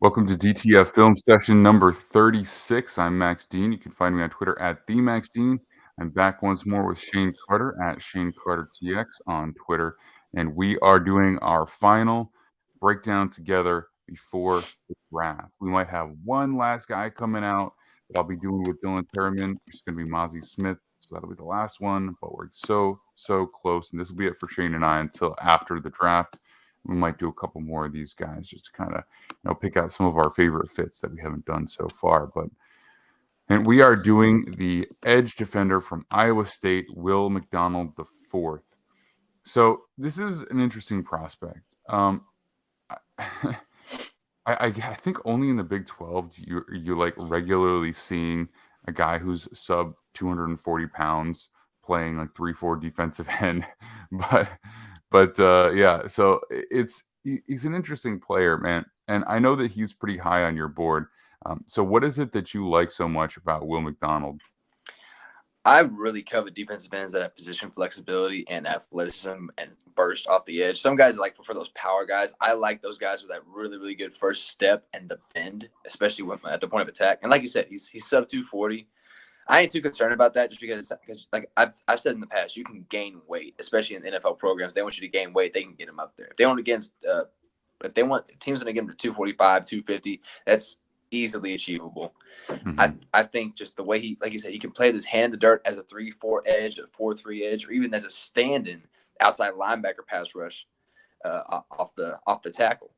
Welcome to DTF Film Session number 36. I'm Max Dean. You can find me on Twitter at @TheMaxDean. I'm back once more with Shane Carter at ShaneCarterTX on Twitter. And we are doing our final breakdown together before the draft. We might have one last guy coming out that I'll be doing with Dylan Perriman. It's going to be Mozzie Smith. So that'll be the last one. But we're so close. And this will be it for Shane and I until after the draft. We might do a couple more of these guys just to kind of pick out some of our favorite fits that we haven't done so far. And we are doing the edge defender from Iowa State, Will McDonald IV. So this is an interesting prospect. I think only in the Big 12 you're like regularly seeing a guy who's sub 240 pounds playing like 3-4 defensive end, but yeah. So he's an interesting player, man, and I know that he's pretty high on your board. So what is it that you like so much about Will McDonald? I really covet defensive ends that have position flexibility and athleticism and burst off the edge. Some guys prefer those power guys. I like those guys with that really, really good first step and the bend, especially when, at the point of attack. And like you said, he's sub 240. I ain't too concerned about that just because like I've said in the past, you can gain weight, especially in NFL programs. They want you to gain weight, they can get him up there. If they want to get him, if they want teams to get him to 245, 250, that's easily achievable. Mm-hmm. I think just the way he, like you said, he can play this hand in the dirt as a 3-4 edge, a 4-3 edge, or even as a stand-in outside linebacker pass rush off the tackle.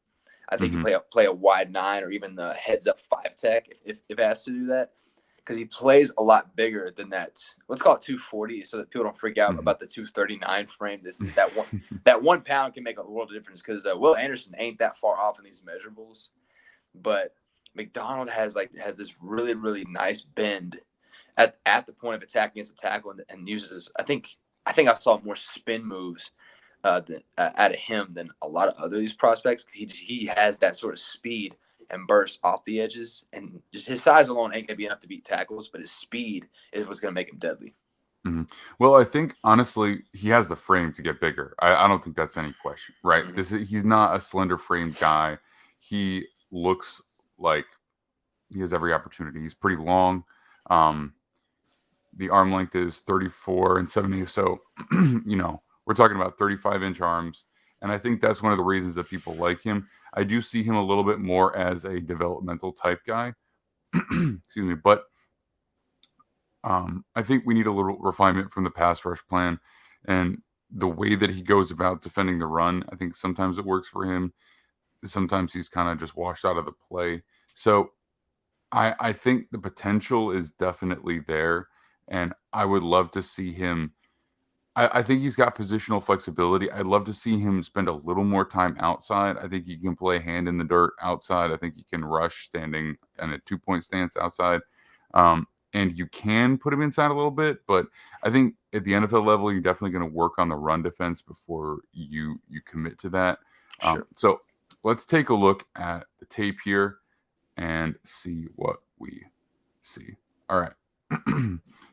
I think he play a wide 9 or even the heads up 5 tech if asked to do that, because he plays a lot bigger than that. Let's call it 240 so that people don't freak out about the 239 frame. That 1 pound can make a world of difference because Will Anderson ain't that far off in these measurables, but McDonald has this really, really nice bend at the point of attack against the tackle and uses I think I saw more spin moves out of him than a lot of other these prospects. He has that sort of speed and burst off the edges, and just his size alone ain't gonna be enough to beat tackles, but his speed is what's gonna make him deadly. Mm-hmm. Well, I think honestly he has the frame to get bigger. I don't think that's any question, right? Mm-hmm. He's not a slender framed guy. He looks like he has every opportunity. He's pretty long. The arm length is 34 and 70. So, we're talking about 35-inch arms. And I think that's one of the reasons that people like him. I do see him a little bit more as a developmental type guy. Excuse me. But I think we need a little refinement from the pass rush plan. And the way that he goes about defending the run, I think sometimes it works for him. Sometimes he's kind of just washed out of the play. So I think the potential is definitely there, and I would love to see him. I think he's got positional flexibility. I'd love to see him spend a little more time outside. I think he can play hand in the dirt outside. I think he can rush standing in a 2-point stance outside. And you can put him inside a little bit, but I think at the NFL level, you're definitely going to work on the run defense before you commit to that. Sure. So let's take a look at the tape here and see what we see. All right.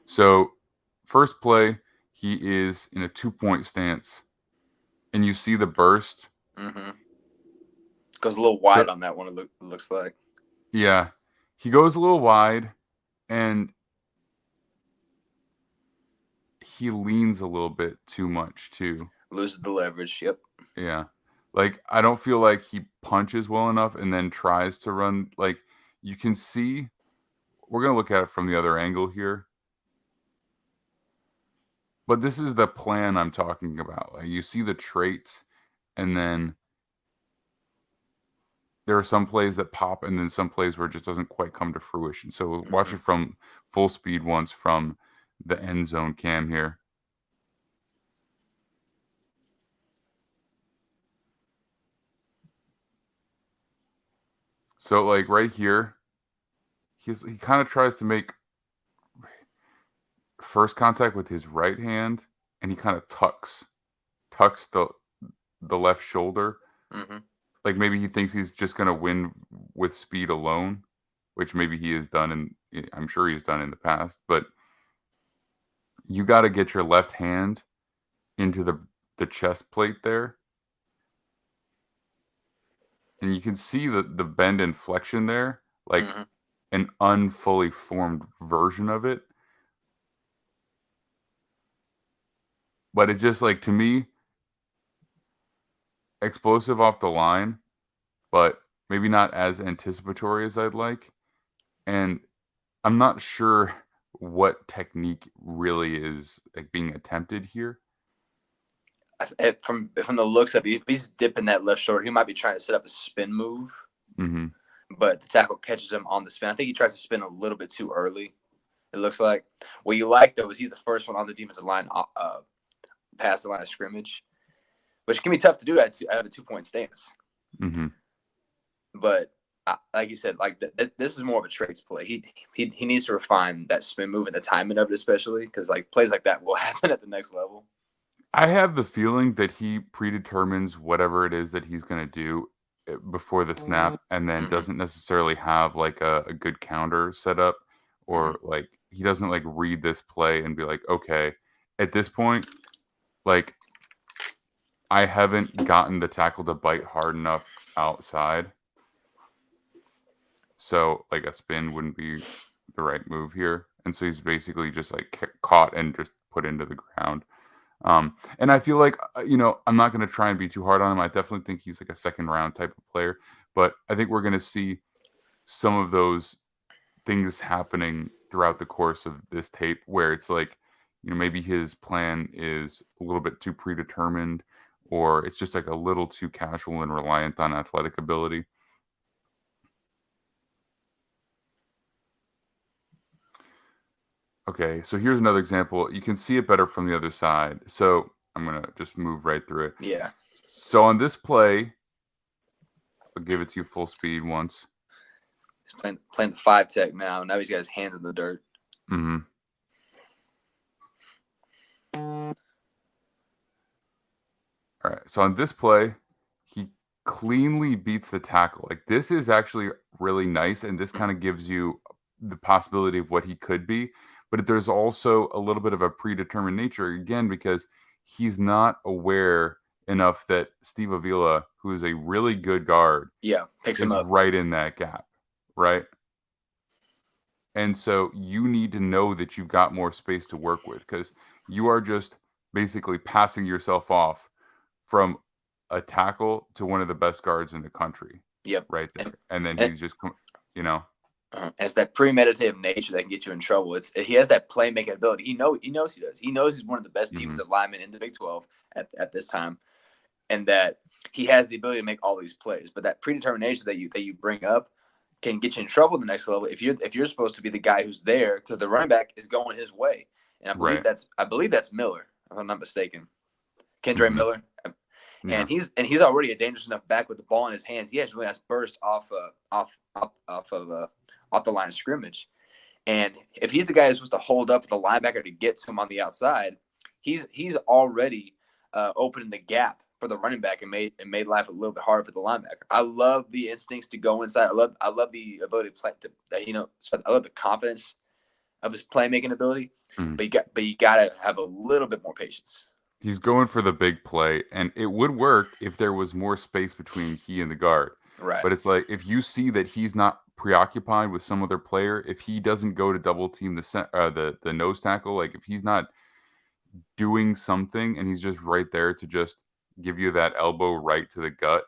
So first play, he is in a 2-point stance, and you see the burst. Mm-hmm. Goes a little wide on that one, it looks like. Yeah. He goes a little wide, and he leans a little bit too much, too. Loses the leverage, yep. Yeah. Like, I don't feel like he punches well enough and then tries to run. Like, you can see, we're going to look at it from the other angle here. But this is the plan I'm talking about. Like, you see the traits, and then there are some plays that pop, and then some plays where it just doesn't quite come to fruition. So watch it from full speed once from the end zone cam here. So, like, right here, he kind of tries to make first contact with his right hand, and he kind of tucks the left shoulder. Mm-hmm. Like, maybe he thinks he's just going to win with speed alone, which maybe he has done, and I'm sure he's done in the past. But you got to get your left hand into the chest plate there. And you can see the bend and flexion there, like Mhm. an unfully formed version of it. But it just like to me, explosive off the line, but maybe not as anticipatory as I'd like. And I'm not sure what technique really is like being attempted here. From the looks of it, if he's dipping that left shoulder, he might be trying to set up a spin move, Hmm. but the tackle catches him on the spin. I think he tries to spin a little bit too early. It looks like. What you like though is he's the first one on the defensive line past the line of scrimmage, which can be tough to do out of a 2-point stance. Hmm. But like you said, like this is more of a traits play. He needs to refine that spin move and the timing of it, especially because like plays like that will happen at the next level. I have the feeling that he predetermines whatever it is that he's going to do before the snap, and then Mm-hmm. doesn't necessarily have like a good counter set up, Mm-hmm. or like he doesn't like read this play and be like, okay, at this point, like I haven't gotten the tackle to bite hard enough outside, so like a spin wouldn't be the right move here, and so he's basically just like caught and just put into the ground. And I feel like, I'm not going to try and be too hard on him. I definitely think he's like a second round type of player, but I think we're going to see some of those things happening throughout the course of this tape where it's like, maybe his plan is a little bit too predetermined, or it's just like a little too casual and reliant on athletic ability. Okay, so here's another example. You can see it better from the other side. So I'm going to just move right through it. Yeah. So on this play, I'll give it to you full speed once. He's playing the 5 tech now. Now he's got his hands in the dirt. Mm-hmm. All right. So on this play, he cleanly beats the tackle. Like this is actually really nice, and this kind of gives you the possibility of what he could be. But there's also a little bit of a predetermined nature again because he's not aware enough that Steve Avila, who is a really good guard, Yeah, picks him is up. right in that gap, right? And so you need to know that you've got more space to work with because you are just basically passing yourself off from a tackle to one of the best guards in the country Yep. right there. And then And he's just, you know, it's that premeditative nature that can get you in trouble. He has that playmaking ability. He knows he does. He knows he's one of the best mhm, defensive linemen in the Big 12 at this time, and that he has the ability to make all these plays. But that predetermination that you bring up can get you in trouble at the next level if you're supposed to be the guy who's there because the running back is going his way. And right. I believe that's Miller, if I'm not mistaken. Kendra Hmm. Miller. Yeah. And he's already a dangerous enough back with the ball in his hands. He has a really nice burst off the line of scrimmage. And if he's the guy who's supposed to hold up the linebacker to get to him on the outside, he's already opening the gap for the running back and made life a little bit harder for the linebacker. I love the instincts to go inside. I love the ability to play. I love the confidence of his playmaking ability. Mhm. But you gotta have a little bit more patience. He's going for the big play, and it would work if there was more space between he and the guard. Right. But it's like if you see that he's not preoccupied with some other player, if he doesn't go to double team the nose tackle, like if he's not doing something and he's just right there to just give you that elbow right to the gut,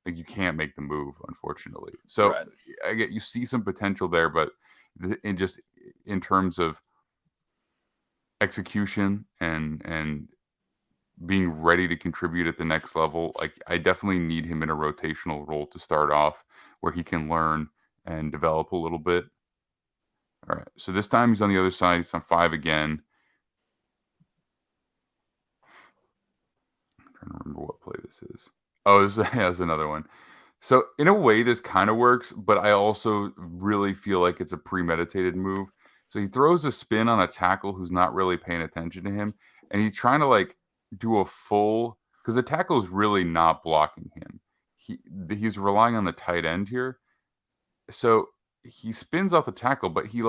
like you can't make the move, unfortunately. So Right. I get you see some potential there, but in terms of execution and being ready to contribute at the next level, like I definitely need him in a rotational role to start off where he can learn and develop a little bit. All right. So this time he's on the other side. He's on 5 again. I'm trying to remember what play this is. Oh, this has another one. So in a way, this kind of works, but I also really feel like it's a premeditated move. So he throws a spin on a tackle who's not really paying attention to him, and he's trying to like do a full because the tackle is really not blocking him. He's relying on the tight end here. So he spins off the tackle, but he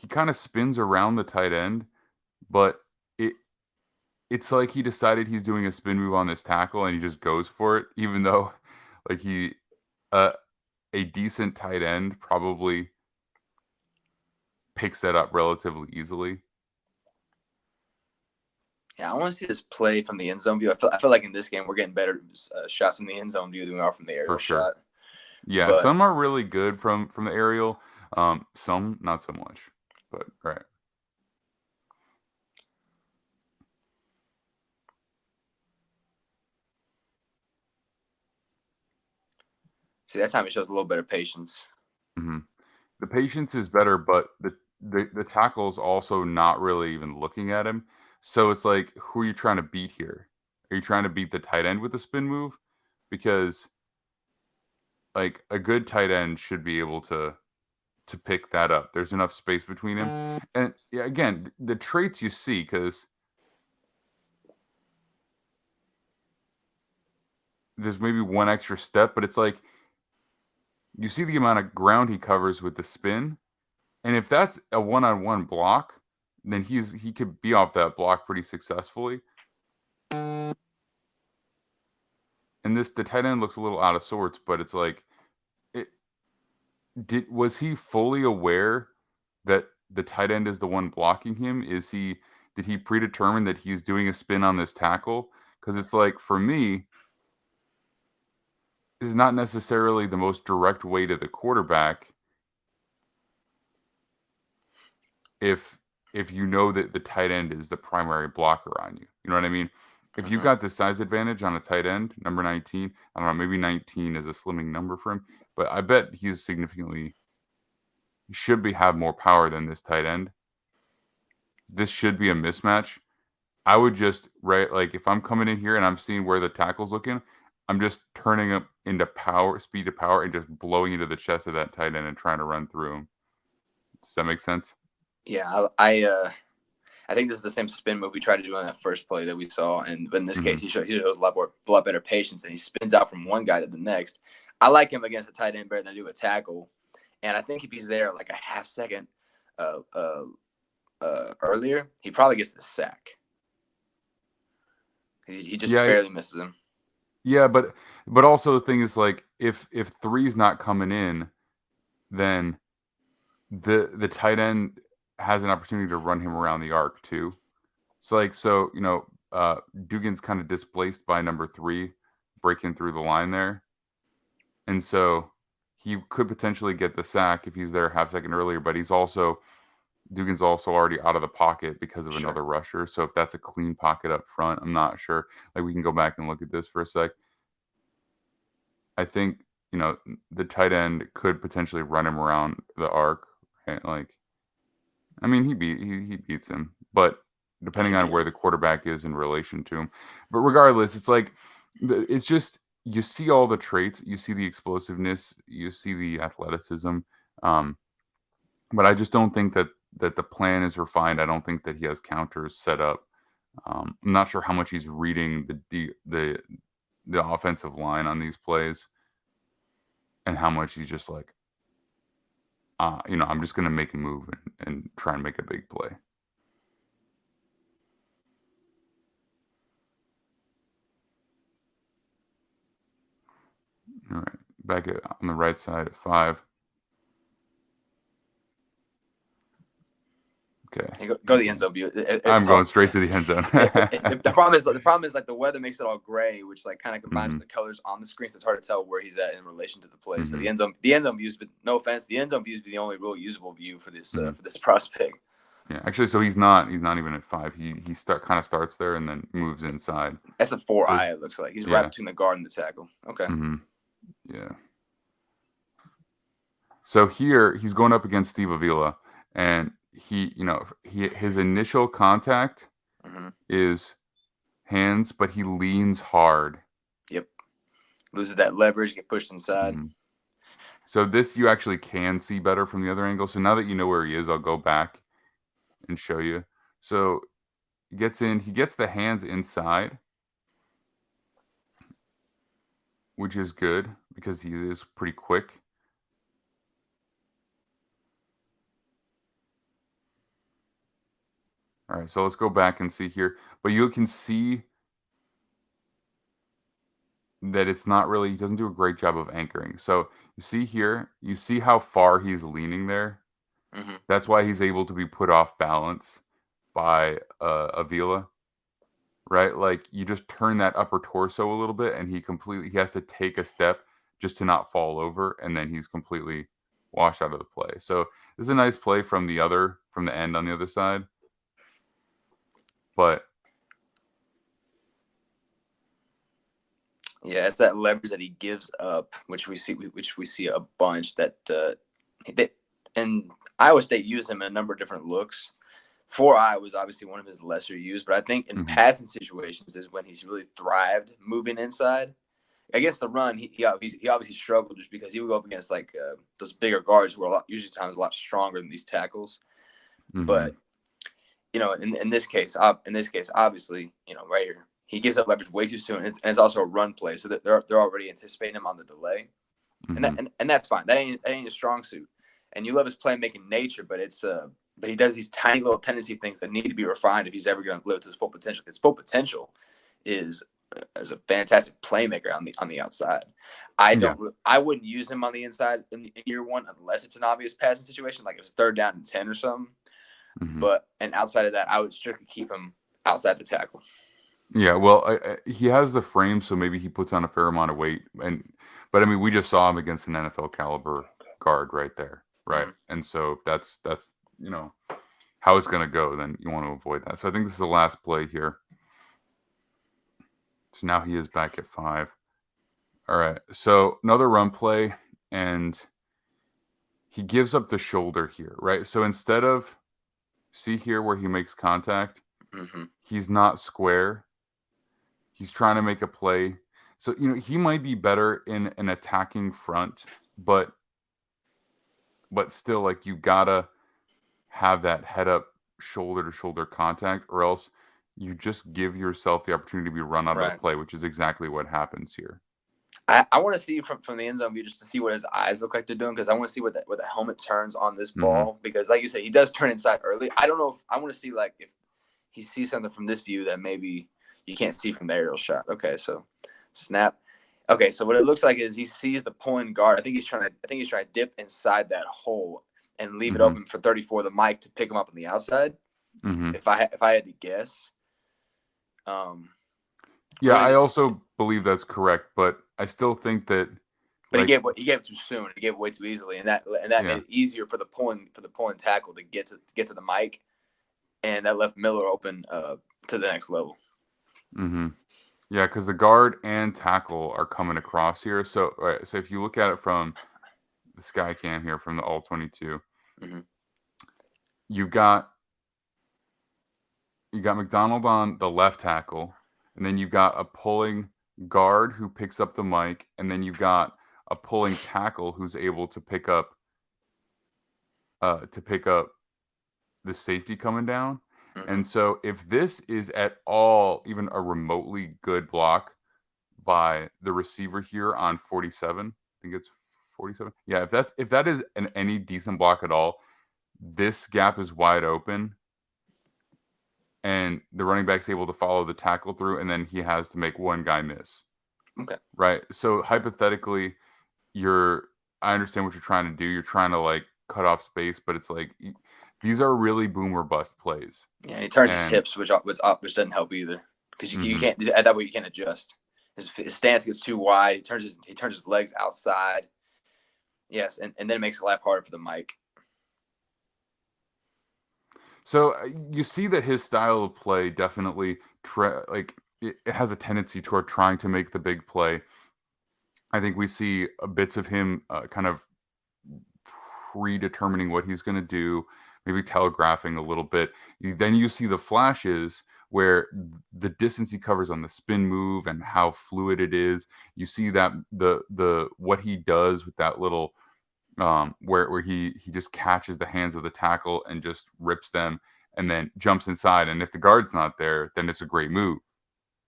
kind of spins around the tight end, but it it's like he decided he's doing a spin move on this tackle and he just goes for it, even though like uh, a decent tight end probably picks that up relatively easily. Yeah, I want to see this play from the end zone view. I feel like in this game we're getting better shots from the end zone view than we are from the For aerial sure. shot. Yeah, But some are really good from the aerial, some not so much, but right. see, that time it shows a little bit of patience. Mhm. The patience is better, but the tackle's also not really even looking at him. So it's like, who are you trying to beat here? Are you trying to beat the tight end with the spin move? Because like a good tight end should be able to pick that up. There's enough space between him. And yeah, again, the traits you see, because there's maybe one extra step, but it's like you see the amount of ground he covers with the spin. And if that's a one-on-one block, then he could be off that block pretty successfully. And the tight end looks a little out of sorts, but it's like, it was he fully aware that the tight end is the one blocking him? Did he predetermine that he's doing a spin on this tackle? Because it's like, for me, this is not necessarily the most direct way to the quarterback if you know that the tight end is the primary blocker on you. You know what I mean? If you got the size advantage on a tight end, number 19, I don't know, maybe 19 is a slimming number for him, but I bet he should have more power than this tight end. This should be a mismatch. I would just, right, like if I'm coming in here and I'm seeing where the tackle's looking, I'm just turning up into speed to power, and just blowing into the chest of that tight end and trying to run through him. Does that make sense? Yeah, I think this is the same spin move we tried to do on that first play that we saw, but in this case, he shows a lot better patience, and he spins out from one guy to the next. I like him against a tight end better than I do a tackle, and I think if he's there like a half second earlier, he probably gets the sack. He just barely misses him. Yeah, but also the thing is, like, if three's not coming in, then the tight end has an opportunity to run him around the arc too. It's like, so, Dugan's kind of displaced by number 3 breaking through the line there. And so he could potentially get the sack if he's there a half second earlier, but Dugan's also already out of the pocket because of another rusher. So if that's a clean pocket up front, I'm not sure. Like, we can go back and look at this for a sec. I think, the tight end could potentially run him around the arc, right? Like, I mean, he beats him, but depending on where the quarterback is in relation to him. But regardless, it's like, it's just, you see all the traits, you see the explosiveness, you see the athleticism, but I just don't think that the plan is refined. I don't think that he has counters set up. I'm not sure how much he's reading the offensive line on these plays, and how much he's just like, I'm just going to make a move and try and make a big play. All right, back on the right side at 5. Okay, Go to the end zone view. I'm going straight to the end zone. The problem is like the weather makes it all gray, which like kind of combines with the colors on the screen, so it's hard to tell where he's at in relation to the play. So the end zone views, but no offense, the end zone views be the only real usable view for this prospect. Yeah, actually, so he's not even at 5. He kind of starts there and then moves inside. That's a 4-eye. It looks like he's right between the guard and the tackle. Okay. Yeah. So here he's going up against Steve Avila, and his initial contact is hands, but he leans hard. Yep. Loses that leverage, get pushed inside. So this you actually can see better from the other angle. So now that you know where he is, I'll go back and show you. So he gets the hands inside, which is good because he is pretty quick. All right, so let's go back and see here. But you can see that it's not really, he doesn't do a great job of anchoring. So you see here, you see how far he's leaning there. Mm-hmm. That's why he's able to be put off balance by Avila, right? Like you just turn that upper torso a little bit, and he has to take a step just to not fall over, and then he's completely washed out of the play. So this is a nice play from the end on the other side, but Yeah, it's that leverage that he gives up, which we see a bunch and Iowa State used him in a number of different looks. For Iowa was obviously one of his lesser used, but I think in passing situations is when he's really thrived moving inside. Against the run, he obviously struggled just because he would go up against like those bigger guards who are usually times a lot stronger than these tackles. But in this case, obviously, right here, he gives up leverage way too soon, and it's also a run play, so that they're already anticipating him on the delay, and that's fine. That ain't a strong suit, and you love his playmaking nature, but he does these tiny little tendency things that need to be refined if he's ever going to live to his full potential. His full potential is as a fantastic playmaker on the outside. I wouldn't use him on the inside in year one unless it's an obvious passing situation, like it's 3rd down and 10 or something. But outside of that, I would strictly keep him outside the tackle. Yeah, well, he has the frame, so maybe he puts on a fair amount of weight. But I mean, we just saw him against an NFL caliber guard right there, right? And so if that's how it's going to go, then you want to avoid that. So I think this is the last play here. So now he is back at 5. All right, so another run play, and he gives up the shoulder here, right? So instead of, see here where he makes contact, he's not square. He's trying to make a play. So, he might be better in an attacking front, but still, like, you gotta have that head up, shoulder to shoulder contact, or else you just give yourself the opportunity to be run out of the play, which is exactly what happens here. I want to see from the end zone view just to see what his eyes look like they're doing, because I want to see what the helmet turns on this ball, because like you said, he does turn inside early. I don't know if I want to see like if he sees something from this view that maybe you can't see from the aerial shot. Okay, so snap. Okay, so what it looks like is he sees the pulling guard. I think he's trying to dip inside that hole and leave it open for 34, the Mike, to pick him up on the outside. If I had to guess. Yeah, I also believe that's correct, but I still think that. But he gave it too soon. He gave it way too easily, and that made it easier for the pulling tackle to get to the Mike, and that left Miller open to the next level. Yeah, because the guard and tackle are coming across here. So so if you look at it from the sky cam here, from the all 22, you've got McDonald on the left tackle, and then you've got a pulling guard who picks up the mic, and then you've got a pulling tackle who's able to pick up the safety coming down. And so if this is at all even a remotely good block by the receiver here on 47, I think it's 47. Yeah, if that is any decent block at all, this gap is wide open, and the running back's able to follow the tackle through, and then he has to make one guy miss. Okay. Right. So hypothetically, I understand what you're trying to do. You're trying to like cut off space, but it's like these are really boom or bust plays. Yeah, he turns his hips, which doesn't help either, because you can't at that way you can't adjust. His stance gets too wide. He turns his legs outside. Yes, and then it makes it a lot harder for the Mike. So you see that his style of play definitely it has a tendency toward trying to make the big play. I think we see bits of him kind of predetermining what he's going to do, maybe telegraphing a little bit. Then you see the flashes where the distance he covers on the spin move and how fluid it is. You see that the what he does with that little where he just catches the hands of the tackle and just rips them and then jumps inside. And if the guard's not there, then it's a great move.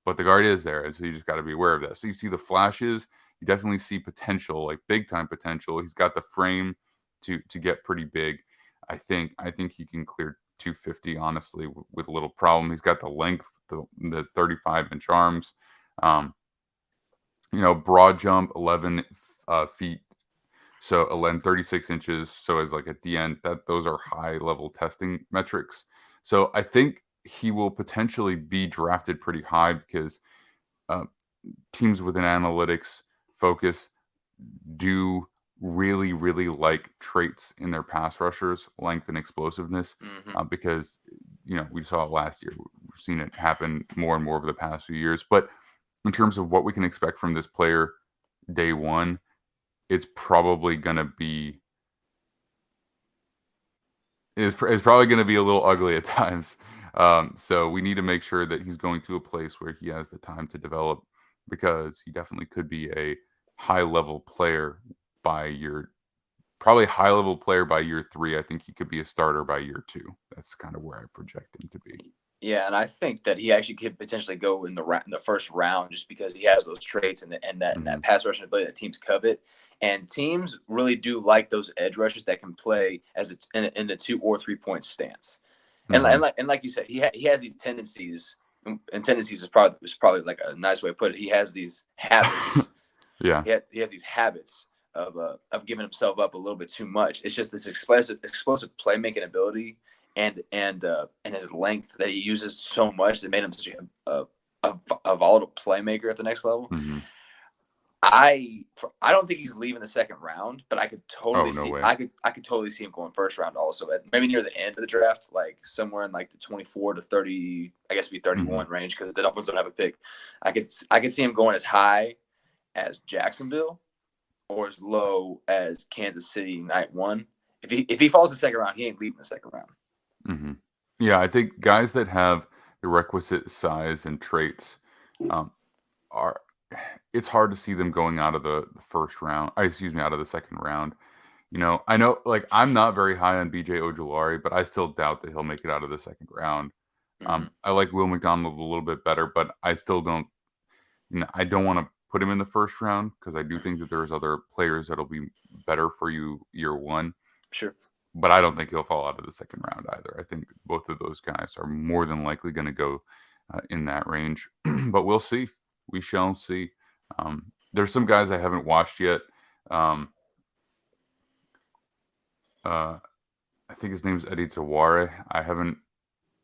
But the guard is there, and so you just got to be aware of that. So you see the flashes. You definitely see potential, like big time potential. He's got the frame to get pretty big. I think he can clear 250, honestly, with a little problem. He's got the length, the 35-inch arms. Broad jump, 11 feet. So 36 inches. So as like at the end, those are high level testing metrics. So I think he will potentially be drafted pretty high because teams with an analytics focus do really, really like traits in their pass rushers, length and explosiveness, because we saw it last year. We've seen it happen more and more over the past few years. But in terms of what we can expect from this player day one, it's probably going to be it's probably going to be a little ugly at times. So we need to make sure that he's going to a place where he has the time to develop, because he definitely could be a high-level player by year 3. I think he could be a starter by year 2. That's kind of where I project him to be. Yeah, and I think that he actually could potentially go in the first round just because he has those traits and that pass rushing ability that teams covet. And teams really do like those edge rushers that can play in the 2 or 3 point stance. And like you said, he has these tendencies, and tendencies is probably like a nice way to put it. He has these habits. Yeah. He has these habits of giving himself up a little bit too much. It's just this explosive playmaking ability and his length that he uses so much that made him such a volatile playmaker at the next level. I don't think he's leaving the second round, but I could totally I could totally see him going first round also, maybe near the end of the draft, like somewhere in like the 24 to 30, I guess it'd be 31 range, because the Dolphins don't have a pick. I could see him going as high as Jacksonville or as low as Kansas City night 1. If he falls the second round, he ain't leaving the second round. Yeah, I think guys that have the requisite size and traits it's hard to see them going out of the first round. Out of the second round. I know, like, I'm not very high on BJ Ojulari, but I still doubt that he'll make it out of the second round. I like Will McDonald a little bit better, but I still don't. I don't want to put him in the first round because I do think that there's other players that'll be better for you year 1. Sure. But I don't think he'll fall out of the second round either. I think both of those guys are more than likely going to go in that range. But we'll see. We shall see. There's some guys I haven't watched yet. I think his name's Eddie Taware. I haven't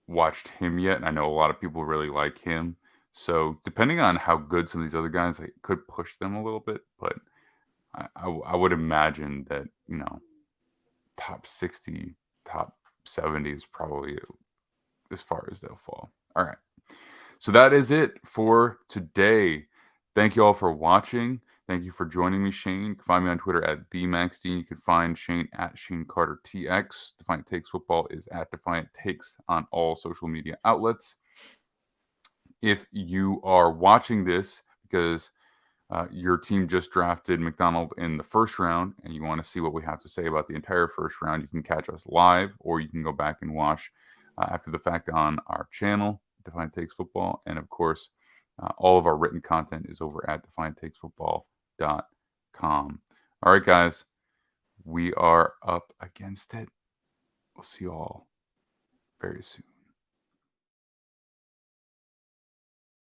watched him yet, and I know a lot of people really like him. So depending on how good some of these other guys, I could push them a little bit. But I would imagine that, top 60, top 70 is probably as far as they'll fall. All right. So that is it for today. Thank you all for watching. Thank you for joining me, Shane. You can find me on Twitter at @TheMaxDean. You can find Shane at ShaneCarterTX. Defiant Takes Football is at Defiant Takes on all social media outlets. If you are watching this because your team just drafted McDonald in the first round and you want to see what we have to say about the entire first round, you can catch us live, or you can go back and watch after the fact on our channel, Defiant Takes Football. And of course, all of our written content is over at defianttakesfootball.com. All right, guys, we are up against it. We'll see you all very soon.